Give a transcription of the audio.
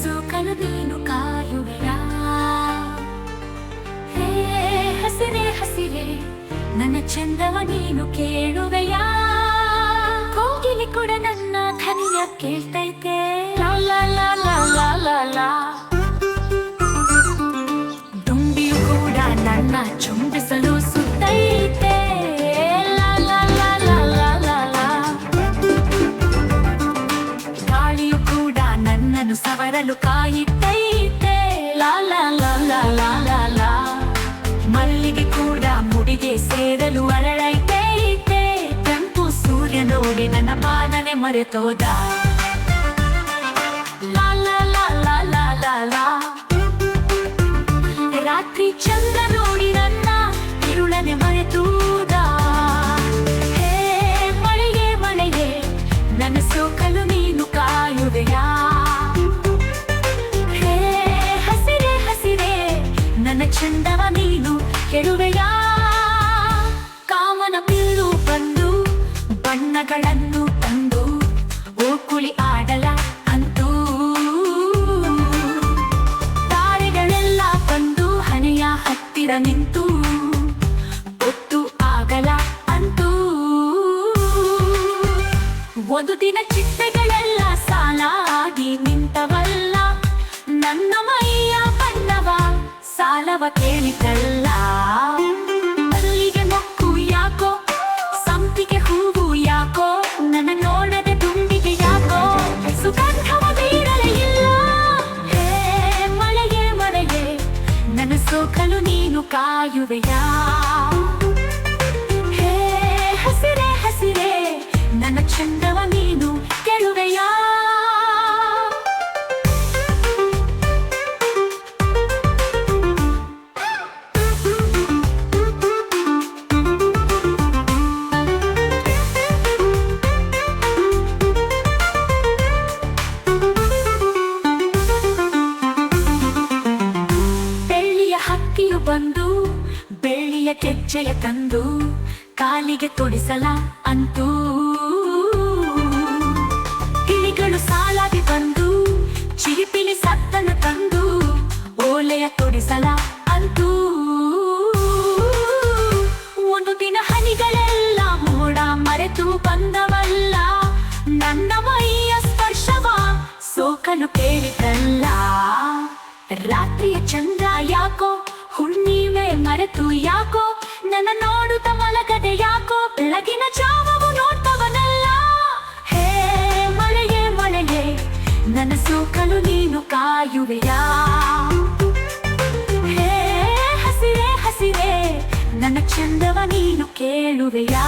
ಸೋಕಲು ನೀನು ಕಾಯುವೆಯಾ? ಹೇ ಹಸಿರೇ ಹಸಿರೇ ನನ್ನ ಚಂದವ ನೀನು ಕೇಳುವೆಯಾ? ಕೋಗಿಲೆ ಕೂಡ ನನ್ನ ಧ್ವನಿಯ ಕೇಳ್ತೈತೆ. ಲಾ ಲಾ ಲಾ ಲಾ ಲಾ ಲಾ ಲಾ. ದುಂಬಿಯು ಕೂಡ ನನ್ನ ಚುಂಬಿಸಲು ಸುತ್ತೈತೆ. ಲಾ ಲಾ ಲಾ ಲಾ ಲಾ ಲಾ ಲಾ. ಗಾಳಿಯು ಕೂಡ ನನ್ನನ್ನು ಸವರಲು ಕಾಯುತ್ತೈತೆ. ಲಾ ಲಾ ಲಾ ಲಾ ಲಾ ಲಾ ಲಾ. ಮಲ್ಲಿಗೆ ಕೂಡ ಮುಡಿಗೆ ಸೇರಲು ಅರಳೈತೈತೆ. ಕೆಂಪು ಸೂರ್ಯ ನೋಡಿ ನನ್ನ ಬಾನನೆ ಮರೆತೋದ. ಲಾ ಲಾ ಲಾ ಲಾ ಲಾ ಲಾ ಲಾ. ರಾತ್ರಿ ಚಂದ್ರ ನೋಡಿ ನನ್ನ ഇരുಳನೆ ಮರೆತೂದ. ಹೇ ಮಳೆಯೇ ಮಳೆಯೇ ನನ್ನ ಸೋಕಲು ನೀನು ಕಾಯುವೆಯಾ? ಹೇ ಹಸಿರೇ ಹಸಿರೇ ನನ್ನ ಚಂದವ ನೀನು ಕೆಡುವೆಯಾ? ಕಾಮನ ಬಿಲ್ಲು ಬಂದು ಬಣ್ಣಗಳನ್ನು ತಂದು ಓಕುಳಿ ಆಡಲ ಅಂತೂ. ತಾರೆಗಳೆಲ್ಲ ಬಂದು ಹಣೆಯ ಹತ್ತಿರ ನಿಂತು ಒತ್ತು ಆಗಲ ಅಂತೂ. ಒಂದು ದಿನ ಚಿಟ್ಟೆಗಳೆಲ್ಲ ಸಾಲಾಗಿ ನಿಂತವಲ್ಲ. ನನ್ನ ಮೈಯ ಬಣ್ಣವ ಸಾಲವ ಕೇಳಿತಲ್ಲ. ಮಲ್ಲಿಗೆ ಮೊಕ್ಕು ಯಾಕೋ, ಸಂಪಿಗೆ ಹೂವು ಯಾಕೋ, ನನ್ನ ನೋಡದೆ ದುಂಬಿಗೆ ಯಾಕೋ ಸುಗಂಧವ ಬೀರಲೇ ಇಲ್ಲ. ಹೇ ಮಳೆಯೇ ಮಳೆಯೇ ನನ್ನ ಸೋಕಲು ನೀನು ಕಾಯುವೆಯಾ? ಹೇ ಹಸಿರೇ ಹಸಿರೇ ನನ್ನ ಚಂದವ ನೀನು ಕೆಡುವೆಯಾ? ಬಂದು ಬೆಳ್ಳಿಯ ಕೆಚ್ಚೆಯ ತಂದು ಕಾಲಿಗೆ ತೊಡಿಸಲ ಅಂತೂ. ಗಿಳಿಗಳು ಸಾಲಾಗಿ ಬಂದು ಚಿಲಿಪಿಲಿ ಸತ್ತನ್ನು ತಂದು ಓಲೆಯ ತೊಡಿಸಲ ಅಂತೂ. ಒಂದು ದಿನ ಹನಿಗಳೆಲ್ಲ ಮೋಡ ಮರೆತು ಬಂದವಲ್ಲ. ನನ್ನ ಮೈಯ ಸ್ಪರ್ಶವ ಸೋಕಲು ಕೇಳಿತಲ್ಲ. ರಾತ್ರಿಯ ಚಂದ್ರ ಯಾಕೋ, ಹುಣ್ಣಿಮೆ ಮರೆತು ಯಾಕೋ, ನನ್ನ ನೋಡುತ್ತ ಮಲಗದೆ ಯಾಕೋ, ಬೆಳಗಿನ ಜಾವವು ನೋಡ್ತವನಲ್ಲ. ಹೇ ಮಳೆಯೇ ಮಳೆಯೇ ನನ್ನ ಸೋಕಲು ನೀನು ಕಾಯುವೆಯಾ? ಹೇ ಹಸಿರೇ ಹಸಿರೇ ನನ್ನ ಚಂದವ ನೀನು ಕೇಳುವೆಯಾ?